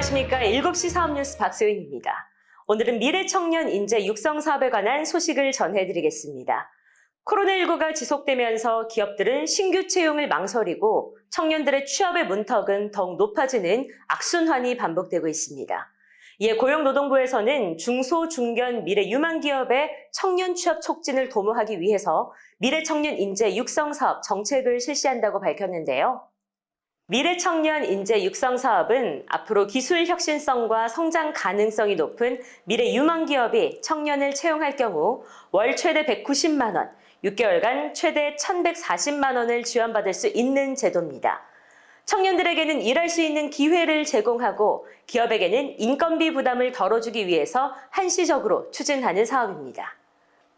안녕하십니까. 7시 사업뉴스 박소윤입니다. 오늘은 미래청년 인재 육성 사업에 관한 소식을 전해드리겠습니다. 코로나19가 지속되면서 기업들은 신규 채용을 망설이고 청년들의 취업의 문턱은 더욱 높아지는 악순환이 반복되고 있습니다. 이에 고용노동부에서는 중소, 중견, 미래 유망 기업의 청년 취업 촉진을 도모하기 위해서 미래청년 인재 육성 사업 정책을 실시한다고 밝혔는데요. 미래청년 인재 육성 사업은 앞으로 기술 혁신성과 성장 가능성이 높은 미래 유망 기업이 청년을 채용할 경우 월 최대 190만 원, 6개월간 최대 1,140만 원을 지원받을 수 있는 제도입니다. 청년들에게는 일할 수 있는 기회를 제공하고 기업에게는 인건비 부담을 덜어주기 위해서 한시적으로 추진하는 사업입니다.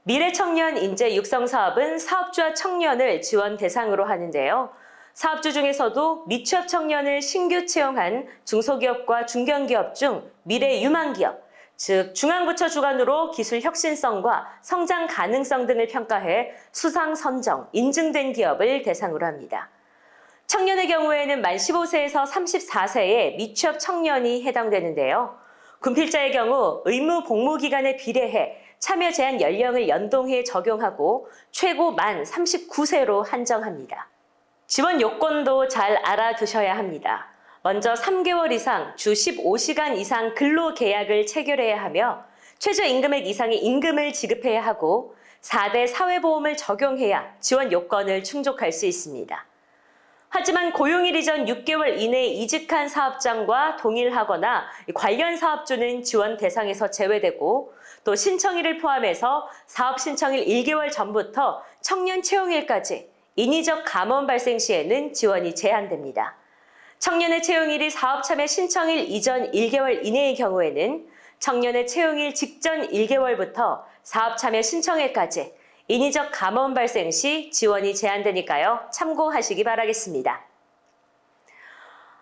미래청년 인재 육성 사업은 사업주와 청년을 지원 대상으로 하는데요. 사업주 중에서도 미취업 청년을 신규 채용한 중소기업과 중견기업 중 미래 유망기업, 즉 중앙부처 주관으로 기술 혁신성과 성장 가능성 등을 평가해 수상 선정, 인증된 기업을 대상으로 합니다. 청년의 경우에는 만 15세에서 34세의 미취업 청년이 해당되는데요. 군필자의 경우 의무 복무 기간에 비례해 참여 제한 연령을 연동해 적용하고 최고 만 39세로 한정합니다. 지원 요건도 잘 알아두셔야 합니다. 먼저 3개월 이상 주 15시간 이상 근로 계약을 체결해야 하며 최저임금액 이상의 임금을 지급해야 하고 4대 사회보험을 적용해야 지원 요건을 충족할 수 있습니다. 하지만 고용일 이전 6개월 이내에 이직한 사업장과 동일하거나 관련 사업주는 지원 대상에서 제외되고 또 신청일을 포함해서 사업 신청일 1개월 전부터 청년 채용일까지 인위적 감원 발생 시에는 지원이 제한됩니다. 청년의 채용일이 사업 참여 신청일 이전 1개월 이내의 경우에는 청년의 채용일 직전 1개월부터 사업 참여 신청일까지 인위적 감원 발생 시 지원이 제한되니까요. 참고하시기 바라겠습니다.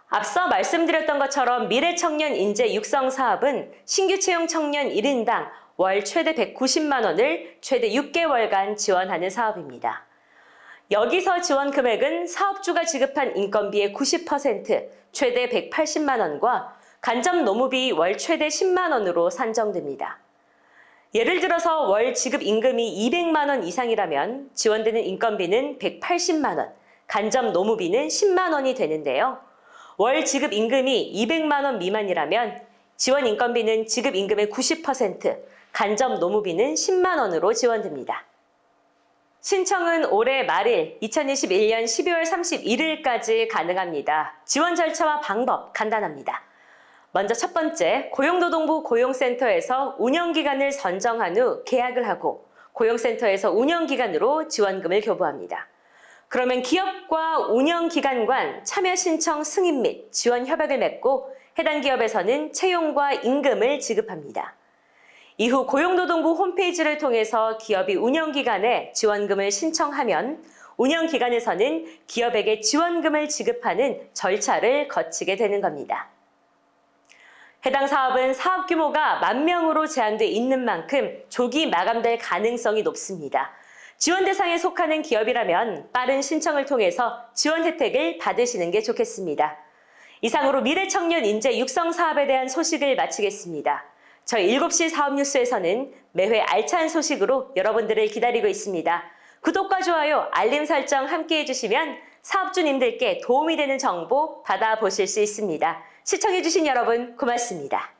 앞서 말씀드렸던 것처럼 미래청년 인재 육성 사업은 신규 채용 청년 1인당 월 최대 190만 원을 최대 6개월간 지원하는 사업입니다. 여기서 지원 금액은 사업주가 지급한 인건비의 90%, 최대 180만 원과 간접 노무비 월 최대 10만 원으로 산정됩니다. 예를 들어서 월 지급 임금이 200만 원 이상이라면 지원되는 인건비는 180만 원, 간접 노무비는 10만 원이 되는데요. 월 지급 임금이 200만 원 미만이라면 지원 인건비는 지급 임금의 90%, 간접 노무비는 10만 원으로 지원됩니다. 신청은 올해 말일 2021년 12월 31일까지 가능합니다. 지원 절차와 방법 간단합니다. 먼저 첫 번째, 고용노동부 고용센터에서 운영기간을 선정한 후 계약을 하고 고용센터에서 운영기간으로 지원금을 교부합니다. 그러면 기업과 운영기관 간 참여 신청 승인 및 지원 협약을 맺고 해당 기업에서는 채용과 임금을 지급합니다. 이후 고용노동부 홈페이지를 통해서 기업이 운영기간에 지원금을 신청하면 운영기관에서는 기업에게 지원금을 지급하는 절차를 거치게 되는 겁니다. 해당 사업은 사업 규모가 10,000명으로 제한돼 있는 만큼 조기 마감될 가능성이 높습니다. 지원 대상에 속하는 기업이라면 빠른 신청을 통해서 지원 혜택을 받으시는 게 좋겠습니다. 이상으로 미래청년 인재 육성 사업에 대한 소식을 마치겠습니다. 저희 7시 사업뉴스에서는 매회 알찬 소식으로 여러분들을 기다리고 있습니다. 구독과 좋아요, 알림 설정 함께 해주시면 사업주님들께 도움이 되는 정보 받아보실 수 있습니다. 시청해주신 여러분 고맙습니다.